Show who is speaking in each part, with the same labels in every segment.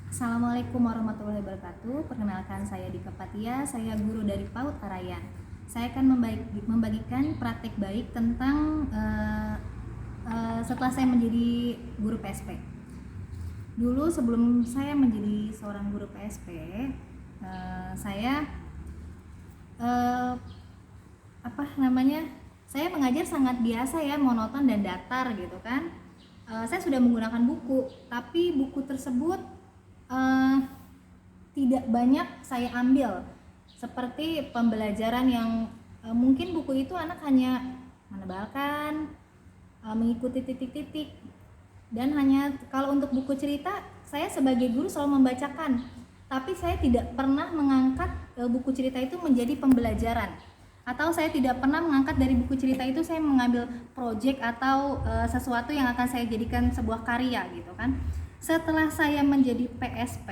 Speaker 1: Assalamualaikum warahmatullahi wabarakatuh. Perkenalkan, saya Dika Patia, saya guru dari PAUD Arayan. Saya akan membagikan praktek baik tentang setelah saya menjadi guru PSP. Dulu sebelum saya menjadi seorang guru PSP, saya saya mengajar sangat biasa ya, monoton dan datar gitu kan. Saya sudah menggunakan buku, tapi buku tersebut tidak banyak saya ambil, seperti pembelajaran yang mungkin buku itu anak hanya menebalkan, mengikuti titik-titik, dan hanya kalau untuk buku cerita saya sebagai guru selalu membacakan, tapi saya tidak pernah mengangkat buku cerita itu menjadi pembelajaran, atau saya tidak pernah mengangkat dari buku cerita itu saya mengambil project atau sesuatu yang akan saya jadikan sebuah karya gitu kan. Setelah saya menjadi PSP,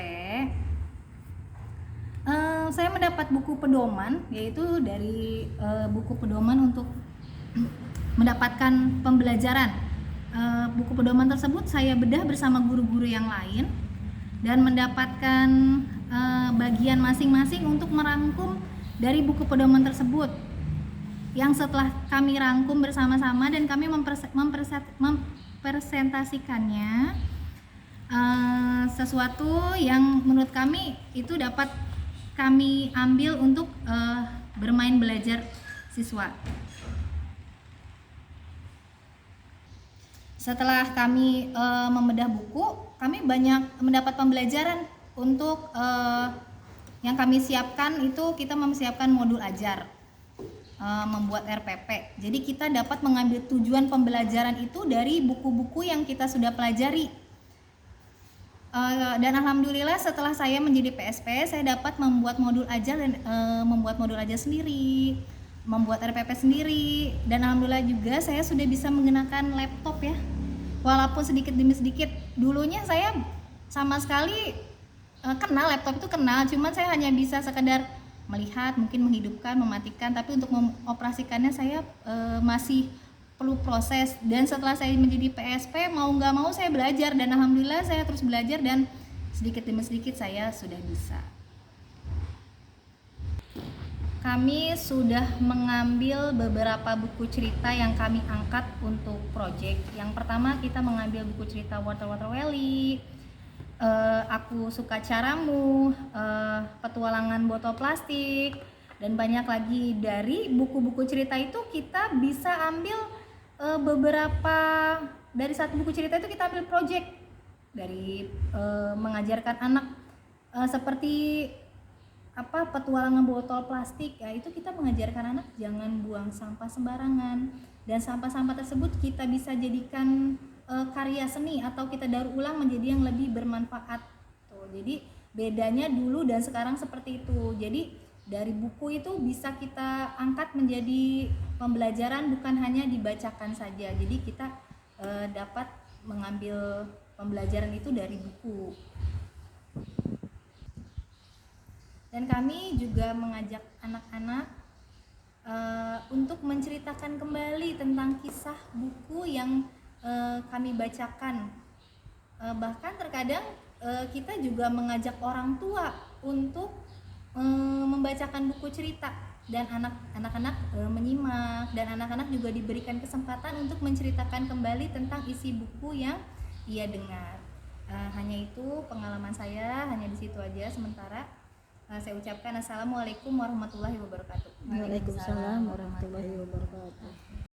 Speaker 1: saya mendapat buku pedoman, yaitu dari buku pedoman untuk mendapatkan pembelajaran. Buku pedoman tersebut saya bedah bersama guru-guru yang lain dan mendapatkan bagian masing-masing untuk merangkum dari buku pedoman tersebut, yang setelah kami rangkum bersama-sama dan kami mempresentasikannya, sesuatu yang menurut kami itu dapat kami ambil untuk bermain belajar siswa. Setelah kami membedah buku, kami banyak mendapat pembelajaran untuk yang kami siapkan itu, kita mempersiapkan modul ajar, membuat RPP. Jadi kita dapat mengambil tujuan pembelajaran itu dari buku-buku yang kita sudah pelajari. Dan alhamdulillah setelah saya menjadi PSP, saya dapat membuat modul ajar dan membuat modul ajar sendiri, membuat RPP sendiri, dan alhamdulillah juga saya sudah bisa menggunakan laptop ya. Walaupun sedikit demi sedikit, dulunya saya sama sekali kenal laptop itu kenal, cuman saya hanya bisa sekedar melihat, mungkin menghidupkan, mematikan, tapi untuk mengoperasikannya saya masih perlu proses. Dan setelah saya menjadi PSP, mau nggak mau saya belajar, dan alhamdulillah saya terus belajar dan sedikit demi sedikit saya sudah bisa. Kami sudah mengambil beberapa buku cerita yang kami angkat untuk project. Yang pertama kita mengambil buku cerita Water Welly, Aku Suka Caramu, Petualangan Botol Plastik, dan banyak lagi. Dari buku-buku cerita itu kita bisa ambil beberapa, dari satu buku cerita itu kita ambil project dari mengajarkan anak seperti petualangan botol plastik ya, itu kita mengajarkan anak jangan buang sampah sembarangan, dan sampah-sampah tersebut kita bisa jadikan karya seni atau kita daur ulang menjadi yang lebih bermanfaat tuh. Jadi bedanya dulu dan sekarang seperti itu. Jadi dari buku itu bisa kita angkat menjadi pembelajaran, bukan hanya dibacakan saja. Jadi kita dapat mengambil pembelajaran itu dari buku. Dan kami juga mengajak anak-anak untuk menceritakan kembali tentang kisah buku yang kami bacakan. Bahkan terkadang kita juga mengajak orang tua untuk membacakan buku cerita, dan anak-anak menyimak, dan anak-anak juga diberikan kesempatan untuk menceritakan kembali tentang isi buku yang ia dengar. Hanya itu pengalaman saya, hanya di situ aja sementara. Saya ucapkan assalamualaikum warahmatullahi wabarakatuh.
Speaker 2: Waalaikumsalam warahmatullahi wabarakatuh.